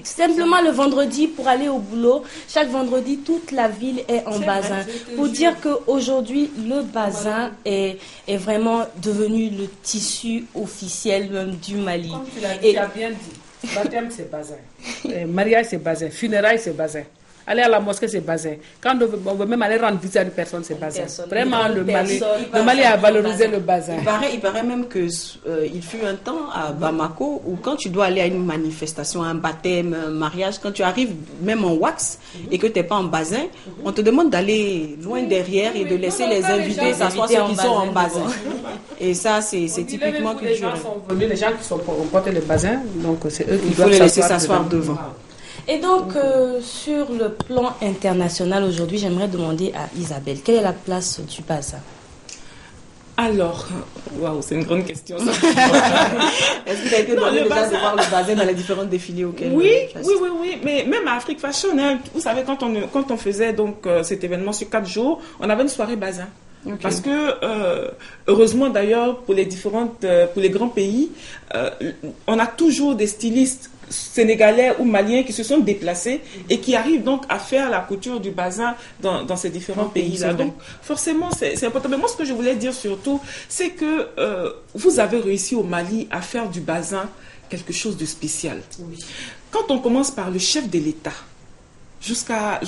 simplement le vendredi pour aller au boulot, chaque vendredi, toute la ville est en bazin. Pour dire qu'aujourd'hui, le bazin est vraiment devenu le tissu officiel même du Mali. Comme tu as bien dit, baptême c'est bazin, mariage c'est bazin, funérailles c'est bazin. Aller à la mosquée, c'est bazin. Quand on veut même aller rendre visite à une personne, c'est bazin. Vraiment, le Mali a valorisé le bazin. Il paraît même que il fut un temps à Bamako où quand tu dois aller à une manifestation, un baptême, un mariage, quand tu arrives même en wax et que tu n'es pas en bazin, on te demande d'aller loin derrière et de laisser les invités s'asseoir ceux qui sont en bazin. Et ça, c'est typiquement culturel. Les gens qui ont porté le bazin, donc c'est eux qui Il faut les laisser s'asseoir devant. Et donc, sur le plan international aujourd'hui, j'aimerais demander à Isabelle, quelle est la place du bazin? Alors, waouh, c'est une grande question. Ça. Est-ce qu'il a été donné déjà de voir le bazin dans les différents défilés auxquels Oui, mais même à Afrique Fashion, hein, vous savez, quand on faisait donc cet événement sur 4 jours, on avait une soirée bazin. Okay. Parce que, heureusement d'ailleurs, pour les grands pays, on a toujours des stylistes sénégalais ou maliens qui se sont déplacés et qui arrivent donc à faire la couture du bazin dans ces différents pays-là. Donc, forcément, c'est important. Mais moi, ce que je voulais dire surtout, c'est que vous avez réussi au Mali à faire du bazin quelque chose de spécial. Oui. Quand on commence par le chef de l'État, jusqu'à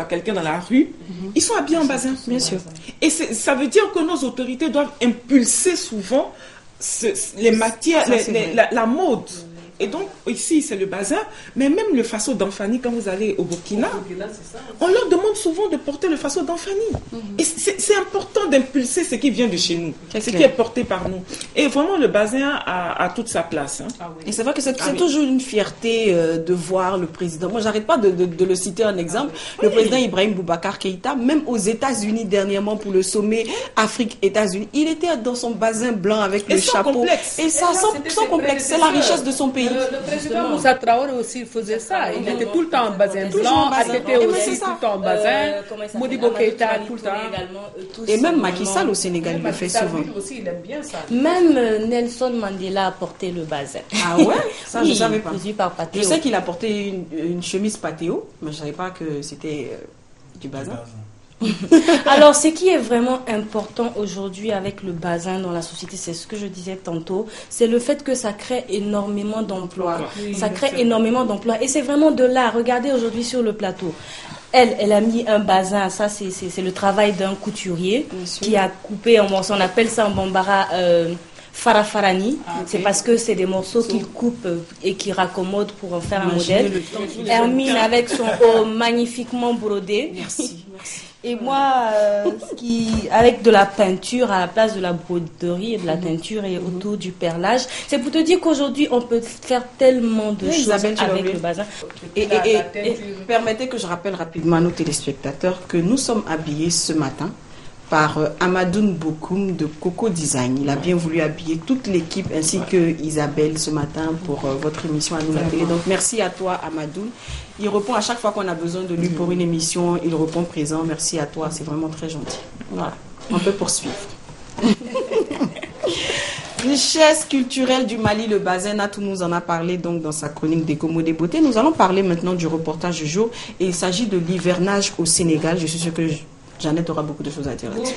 quelqu'un dans la rue, ils sont habillés en bazin. Bien sûr. Et ça veut dire que nos autorités doivent impulser souvent les matières, la mode. Et donc, ici, c'est le bazin, mais même le faso d'Anfani, quand vous allez au Burkina, on leur demande souvent de porter le faso d'Anfani. Et c'est important d'impulser ce qui vient de chez nous, ce qui est porté par nous. Et vraiment, le bazin a toute sa place. Hein. Ah oui. Et c'est vrai que c'est toujours une fierté de voir le président. Moi, j'arrête pas de le citer en exemple. Le président Ibrahim Boubacar Keïta, même aux États-Unis dernièrement pour le sommet Afrique-États-Unis, il était dans son bazin blanc avec le chapeau. Complexe. Et ça, sans complexe, c'est la richesse de son pays. Le président Moussa Traoré aussi faisait ça. Il était tout le temps en bazin blanc, Akété aussi tout le temps en bazin, Modibo Keïta tout le temps. Et même Macky Sall au Sénégal le fait souvent. Aussi, il aime bien ça. Même Nelson Mandela a porté le bazin. Ah ouais? Ça, oui, je savais pas. Je sais qu'il a porté une chemise patéo, mais je savais pas que c'était du bazin. Alors, ce qui est vraiment important aujourd'hui avec le bazin dans la société, c'est ce que je disais tantôt, c'est le fait que ça crée énormément d'emplois. Ça crée énormément d'emplois. Et c'est vraiment de là. Regardez aujourd'hui sur le plateau. Elle a mis un bazin. Ça, c'est le travail d'un couturier qui a coupé en morceaux. On appelle ça en bambara farafarani. C'est parce que c'est des morceaux qu'il coupe et qu'il raccommode pour en faire un modèle. Hermine avec son haut magnifiquement brodé. Merci. Et moi, avec de la peinture à la place de la broderie et de la teinture et autour du perlage, c'est pour te dire qu'aujourd'hui, on peut faire tellement de choses Isabelle, avec le bazin. Et permettez que je rappelle rapidement à nos téléspectateurs que nous sommes habillés ce matin par Amadoun Bokoum de Coco Design. Il a bien voulu habiller toute l'équipe ainsi que Isabelle ce matin pour votre émission à nous la télé. Donc merci à toi Amadoun. Il répond à chaque fois qu'on a besoin de lui pour une émission. Il répond présent. Merci à toi. C'est vraiment très gentil. Voilà. On peut poursuivre. Richesse culturelle du Mali, le bazin, Natou nous en a parlé donc dans sa chronique des Gomo des Beautés. Nous allons parler maintenant du reportage du jour et il s'agit de l'hivernage au Sénégal. Je suis sûre que Jeannette aura beaucoup de choses à dire là-dessus.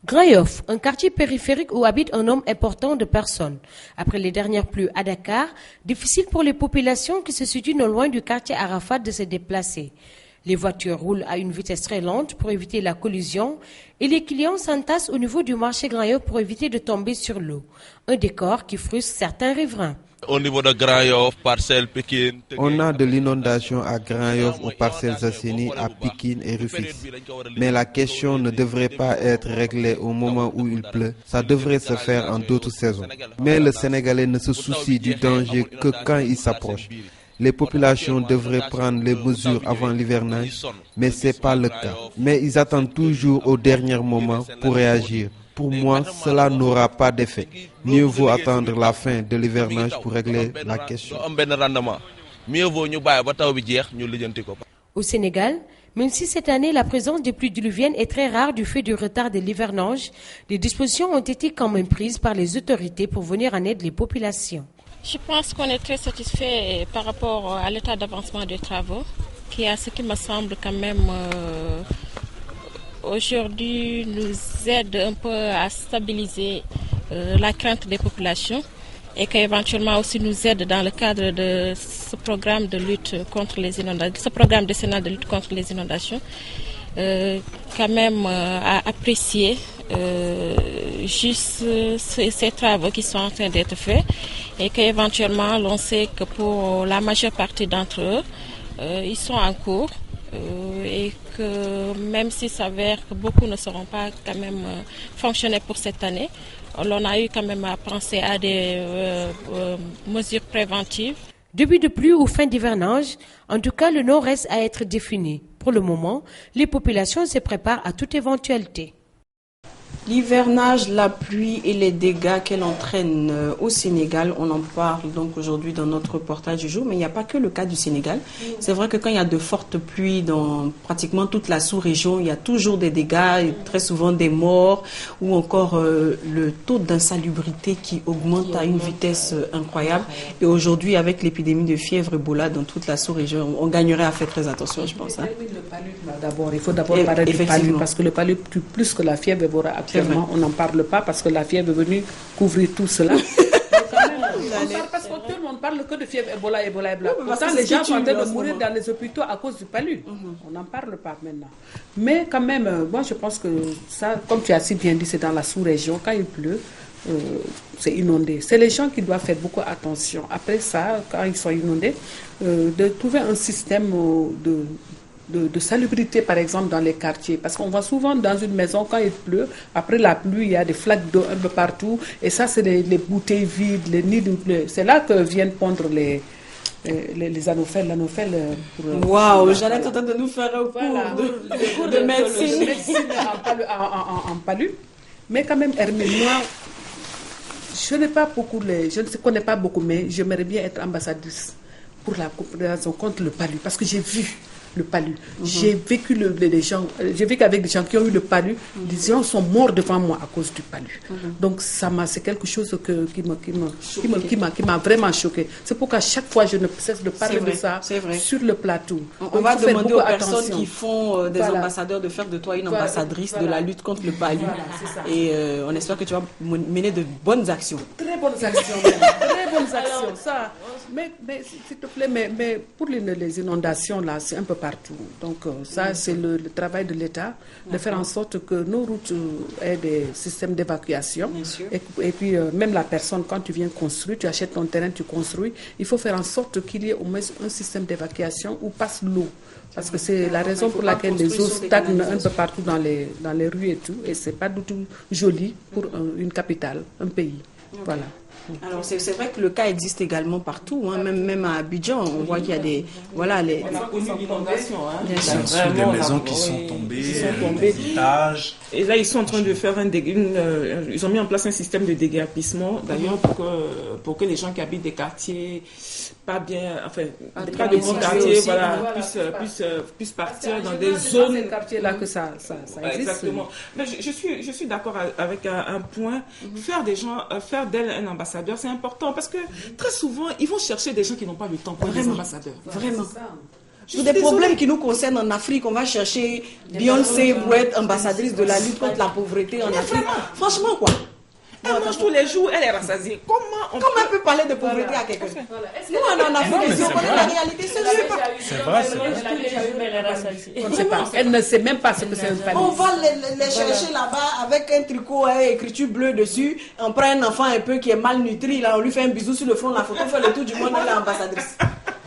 Grand Yoff, un quartier périphérique où habite un nombre important de personnes. Après les dernières pluies à Dakar, difficile pour les populations qui se situent non loin du quartier Arafat de se déplacer. Les voitures roulent à une vitesse très lente pour éviter la collision et les clients s'entassent au niveau du marché Grand Yoff pour éviter de tomber sur l'eau. Un décor qui frustre certains riverains. Au niveau de Grand Yoff, Parcelles, Pékin. On a de l'inondation à Grand Yoff, aux Parcelles Assainies, à Pékin et Rufisque. Mais la question ne devrait pas être réglée au moment où il pleut. Ça devrait se faire en d'autres saisons. Mais le Sénégalais ne se soucie du danger que quand il s'approche. Les populations devraient prendre les mesures avant l'hivernage, mais ce n'est pas le cas. Mais ils attendent toujours au dernier moment pour réagir. Pour moi, cela n'aura pas d'effet. Mieux vaut attendre la fin de l'hivernage pour régler la question. Au Sénégal, même si cette année la présence des pluies diluviennes est très rare du fait du retard de l'hivernage, des dispositions ont été quand même prises par les autorités pour venir en aide les populations. Je pense qu'on est très satisfait par rapport à l'état d'avancement des travaux, qui à ce qui me semble quand même aujourd'hui nous aide un peu à stabiliser la crainte des populations et qu'éventuellement aussi nous aide dans le cadre de ce programme de lutte contre les inondations, ce programme décennal de lutte contre les inondations, quand même à apprécier juste ces travaux qui sont en train d'être faits et qu'éventuellement l'on sait que pour la majeure partie d'entre eux, ils sont en cours. Et que même s'il s'avère que beaucoup ne seront pas quand même fonctionner pour cette année, l'on a eu quand même à penser à des mesures préventives. Début de pluie ou fin d'hivernage, en tout cas le nom reste à être défini. Pour le moment, les populations se préparent à toute éventualité. L'hivernage, la pluie et les dégâts qu'elle entraîne au Sénégal, on en parle donc aujourd'hui dans notre reportage du jour, mais il n'y a pas que le cas du Sénégal. C'est vrai que quand il y a de fortes pluies dans pratiquement toute la sous-région, il y a toujours des dégâts, et très souvent des morts ou encore le taux d'insalubrité qui augmente à une vitesse incroyable. Et aujourd'hui, avec l'épidémie de fièvre Ebola dans toute la sous-région, on gagnerait à faire très attention, je pense. Hein. Il faut d'abord parler du palu parce que le palu tue plus que la fièvre Ebola. Actuellement, on n'en parle pas parce que la fièvre est venue couvrir tout cela. Parce que tout le monde parle que de fièvre Ebola. Pourtant, les gens sont en train de mourir dans les hôpitaux à cause du palu. On n'en parle pas maintenant. Mais quand même, moi je pense que ça, comme tu as si bien dit, c'est dans la sous-région. Quand il pleut, c'est inondé. C'est les gens qui doivent faire beaucoup attention. Après ça, quand ils sont inondés, de trouver un système de salubrité, par exemple, dans les quartiers. Parce qu'on voit souvent dans une maison, quand il pleut, après la pluie, il y a des flaques d'eau un peu partout. Et ça, c'est les bouteilles vides, les nids de pluie. C'est là que viennent pondre les anophèles. Waouh, Jeannette est en train de nous faire un cours de médecine. En palu. Mais quand même, Hermine, moi, je ne connais pas beaucoup, mais j'aimerais bien être ambassadrice pour la coopération contre le palu. Parce que j'ai vu le palu. J'ai vécu j'ai vécu avec des gens qui ont eu le palu. Des gens sont morts devant moi à cause du palu. Donc c'est quelque chose qui m'a vraiment choqué. C'est pourquoi chaque fois je ne cesse de parler de ça sur le plateau. On va demander aux personnes qui font des ambassadeurs de faire de toi une ambassadrice de la lutte contre le palu. Et on espère que tu vas mener de bonnes actions. Très bonnes actions. Très bonnes actions. Ça. Mais s'il te plaît, mais pour les inondations, là, c'est un peu partout. Donc ça, c'est le travail de l'État, de faire en sorte que nos routes aient des systèmes d'évacuation. Et puis, même la personne, quand tu viens construire, tu achètes ton terrain, tu construis, il faut faire en sorte qu'il y ait au moins un système d'évacuation où passe l'eau. Parce que c'est la raison pour laquelle les eaux stagnent un peu partout dans les rues et tout. Et c'est pas du tout joli pour une capitale, un pays. Voilà. Alors c'est vrai que le cas existe également partout, hein. Même à Abidjan, on voit qu'il y a des on a connu l'inondation, des maisons qui sont tombées, des étages. Et là ils sont en train de faire ils ont mis en place un système de déguerpissement d'ailleurs pour que les gens qui habitent des quartiers pas bien, enfin pas de bons quartiers, voilà, puissent partir dans des zones. C'est ces quartiers-là que ça existe. Exactement. Mais je suis d'accord avec un point. Faire d'elle un ambassadeur, c'est important parce que très souvent, ils vont chercher des gens qui n'ont pas le temps pour être des ambassadeurs. Vraiment. Pour des problèmes qui nous concernent en Afrique, on va chercher Beyoncé pour être ambassadrice de la lutte contre la pauvreté en Afrique. Franchement, quoi. Elle mange tous les jours, elle est rassasiée. Comment elle peut parler de pauvreté à quelqu'un? Nous, on en Afrique, si on connaît la réalité, c'est vrai. Elle ne sait même pas ce que c'est un panier. On va les chercher là-bas avec un tricot à écriture bleue dessus. On prend un enfant un peu qui est malnutri, là, on lui fait un bisou sur le front, la photo fait le tour du monde, elle est ambassadrice.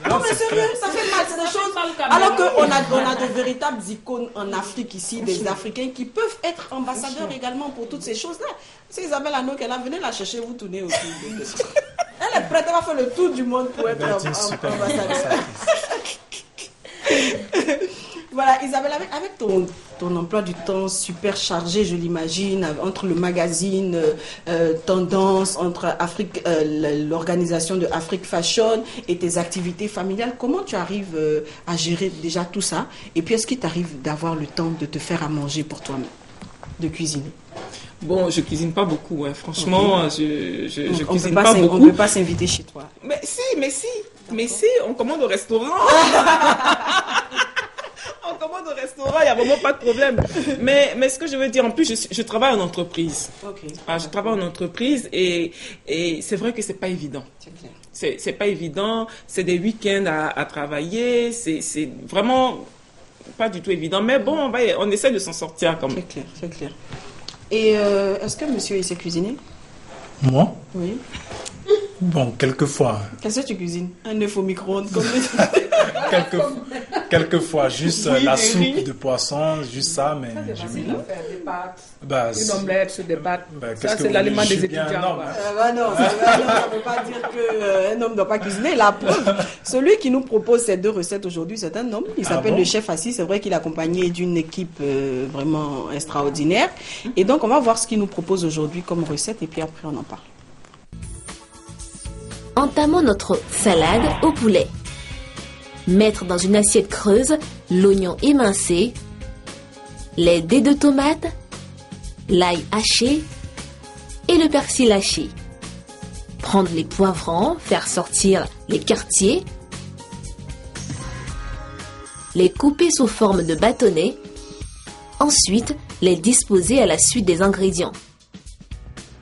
Non mais sérieux, ça fait mal, c'est des choses. Alors qu'on a de véritables icônes en Afrique ici, des Africains qui peuvent être ambassadeurs également pour toutes ces choses-là. C'est Isabelle Hanno qu'elle a, venez la chercher, vous tournez autour. Elle est prête, elle va faire le tour du monde pour être ambassadeur. Voilà, Isabelle, avec ton emploi du temps super chargé, je l'imagine, entre le magazine Tendance, entre l'organisation de Afrique Fashion et tes activités familiales, comment tu arrives à gérer déjà tout ça? Et puis, est-ce qu'il t'arrive d'avoir le temps de te faire à manger pour toi-même, de cuisiner? Bon, je cuisine pas beaucoup, hein. Franchement, je cuisine pas beaucoup. On ne peut pas s'inviter chez toi. Mais si, on commande au restaurant. On commande au restaurant, il n'y a vraiment pas de problème. Mais ce que je veux dire, en plus, je travaille en entreprise. Je travaille en entreprise et c'est vrai que c'est pas évident. C'est pas évident. C'est des week-ends à travailler. C'est vraiment pas du tout évident. Mais bon, on essaie de s'en sortir quand même. C'est clair. Et est-ce que monsieur, il sait cuisiner? Moi? Oui. Bon, quelquefois. Qu'est-ce que tu cuisines? Un œuf au micro-ondes comme quelquefois, juste la soupe de poisson, juste ça, mais je mets des pâtes, une omelette sur des pâtes. Ça, c'est l'aliment des étudiants. Non, on ne peut pas dire qu'un homme ne doit pas cuisiner. La preuve, celui qui nous propose ces deux recettes aujourd'hui, c'est un homme. Il s'appelle le chef Assis. C'est vrai qu'il est accompagné d'une équipe vraiment extraordinaire. Et donc, on va voir ce qu'il nous propose aujourd'hui comme recette et puis après, on en parle. Entamons notre salade au poulet. Mettre dans une assiette creuse l'oignon émincé, les dés de tomate, l'ail haché et le persil haché. Prendre les poivrons, faire sortir les quartiers, les couper sous forme de bâtonnets, ensuite les disposer à la suite des ingrédients.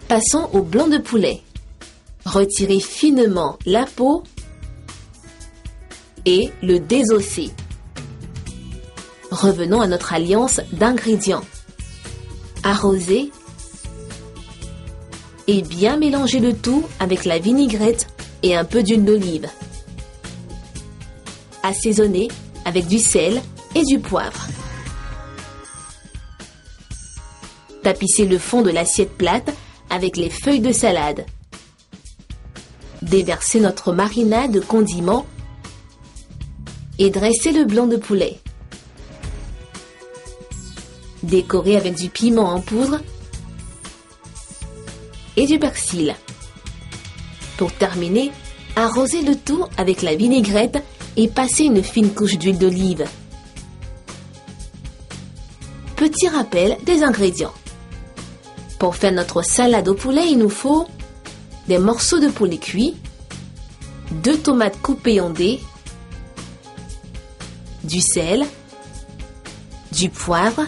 Passons au blanc de poulet. Retirez finement la peau et le désosser. Revenons à notre alliance d'ingrédients. Arroser et bien mélanger le tout avec la vinaigrette et un peu d'huile d'olive. Assaisonner avec du sel et du poivre. Tapisser le fond de l'assiette plate avec les feuilles de salade. Déverser notre marinade de condiments et dresser le blanc de poulet. Décorer avec du piment en poudre et du persil. Pour terminer, arroser le tout avec la vinaigrette et passer une fine couche d'huile d'olive. Petit rappel des ingrédients. Pour faire notre salade au poulet, il nous faut des morceaux de poulet cuit, 2 tomates coupées en dés, du sel, du poivre,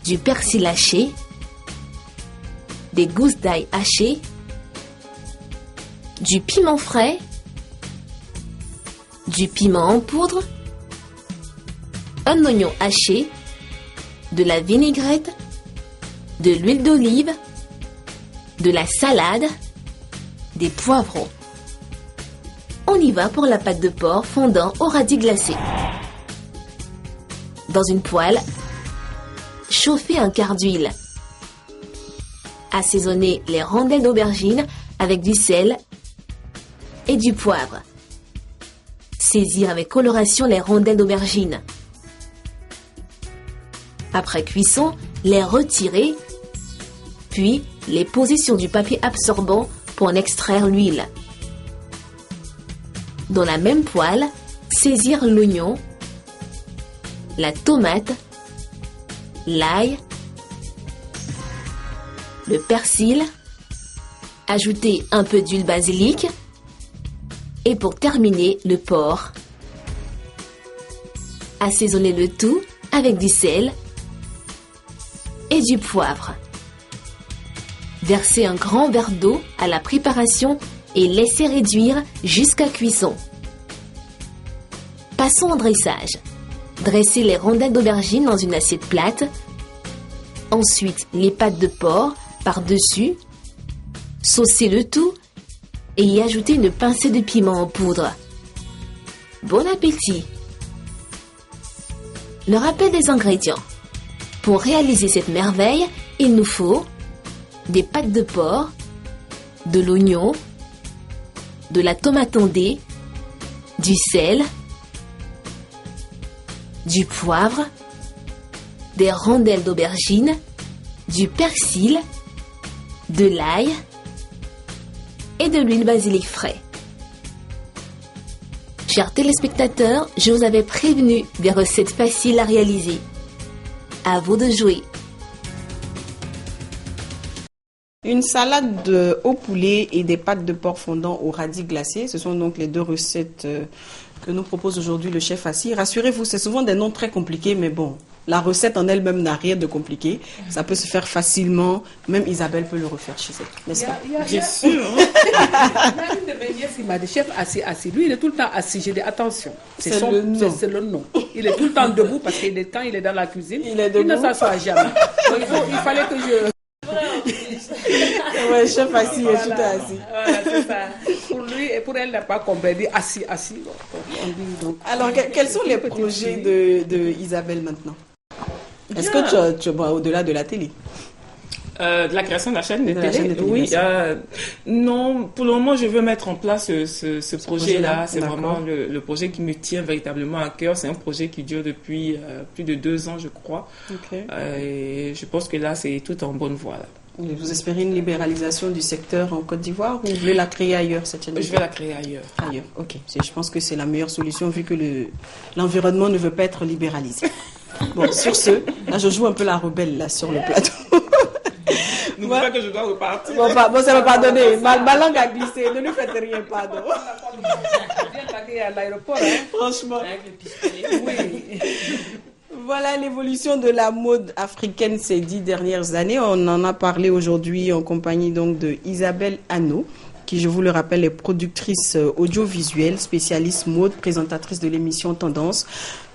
du persil haché, des gousses d'ail hachées, du piment frais, du piment en poudre, un oignon haché, de la vinaigrette, de l'huile d'olive, de la salade, des poivrons. On y va pour la pâte de porc fondant au radis glacé. Dans une poêle, chauffez un quart d'huile. Assaisonnez les rondelles d'aubergine avec du sel et du poivre. Saisir avec coloration les rondelles d'aubergine. Après cuisson, les retirer, puis les poser sur du papier absorbant pour en extraire l'huile. Dans la même poêle, saisir l'oignon, la tomate, l'ail, le persil, ajouter un peu d'huile basilic et pour terminer le porc. Assaisonner le tout avec du sel et du poivre. Versez un grand verre d'eau à la préparation et laissez réduire jusqu'à cuisson. Passons au dressage. Dressez les rondelles d'aubergine dans une assiette plate. Ensuite, les pâtes de porc par-dessus. Saucez le tout et y ajoutez une pincée de piment en poudre. Bon appétit! Le rappel des ingrédients. Pour réaliser cette merveille, il nous faut des pâtes de porc, de l'oignon, de la tomate en dés, du sel, du poivre, des rondelles d'aubergine, du persil, de l'ail et de l'huile basilic frais. Chers téléspectateurs, je vous avais prévenu des recettes faciles à réaliser. À vous de jouer. Une salade au poulet et des pâtes de porc fondant au radis glacé. Ce sont donc les 2 recettes que nous propose aujourd'hui le chef Assi. Rassurez-vous, c'est souvent des noms très compliqués, mais bon, la recette en elle-même n'a rien de compliqué. Ça peut se faire facilement. Même Isabelle peut le refaire chez elle, n'est-ce pas? Bien sûr. Il y a une de mes nièces qui m'a dit, chef assis. Lui, il est tout le temps assis. J'ai dit, attention, c'est le nom. Il est tout le temps debout parce qu'il est quand il est dans la cuisine, il ne s'assoit jamais. Donc, il fallait que je... Ouais, chef assis est tout assis. Voilà, c'est ça. Pour lui et pour elle, elle n'a pas compris. Elle dit assis. Donc, alors, quels sont les projets de Isabelle maintenant? Est-ce que tu vas au-delà de la télé? De la création de la chaîne de télé, oui. Non, pour le moment, je veux mettre en place ce projet-là. C'est vraiment le projet qui me tient véritablement à cœur. C'est un projet qui dure depuis plus de 2 ans, je crois. Okay. Et je pense que là, c'est tout en bonne voie. Là. Vous espérez une libéralisation du secteur en Côte d'Ivoire ou vous voulez la créer ailleurs, cette chaîne? Je vais la créer ailleurs. Ailleurs, ok. Je pense que c'est la meilleure solution vu que l'environnement ne veut pas être libéralisé. Bon, sur ce, là, je joue un peu la rebelle là sur le plateau. N'oublie pas que je dois repartir. Bon, ça va pardonner. Ma langue a glissé. Ne lui faites rien, pardon. à l'aéroport, hein? Franchement. Avec le pistolet. Oui. Voilà l'évolution de la mode africaine ces 10 dernières années. On en a parlé aujourd'hui en compagnie donc de Isabelle Hanot, qui, je vous le rappelle, est productrice audiovisuelle, spécialiste mode, présentatrice de l'émission Tendance,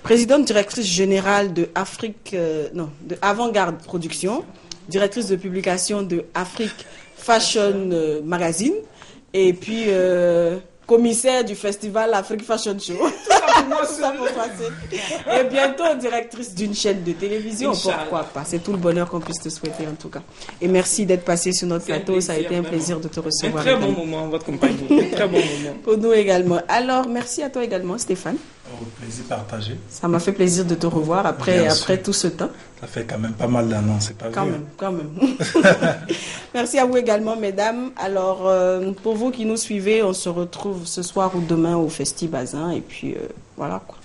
présidente directrice générale de de Avant-Garde Production, directrice de publication de Afrique Fashion Magazine, et puis commissaire du festival Afrique Fashion Show. Et bientôt directrice d'une chaîne de télévision. Pourquoi pas? C'est tout le bonheur qu'on puisse te souhaiter en tout cas. Et merci d'être passé sur notre plateau. Ça a été un plaisir de te recevoir. Un très bon moment en votre compagnie. Un très bon moment. Pour nous également. Alors, merci à toi également, Stéphane. Au plaisir partagé. Ça m'a fait plaisir de te revoir après tout ce temps. Ça fait quand même pas mal d'années, c'est pas vrai. Quand même. Merci à vous également, mesdames. Alors, pour vous qui nous suivez, on se retrouve ce soir ou demain au Festi Bazin. Et puis, voilà quoi.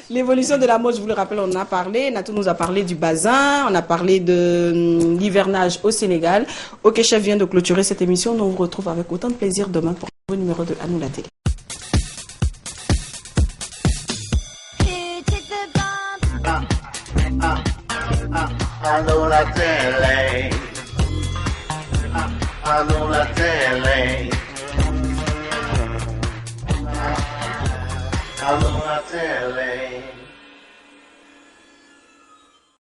L'évolution de la mode, je vous le rappelle, on en a parlé. Natou nous a parlé du bazin, on a parlé de l'hivernage au Sénégal. Ok, chef vient de clôturer cette émission. On vous retrouve avec autant de plaisir demain pour un nouveau numéro de À nous la télé. À nous la télé. À nous la télé. À nous la télé.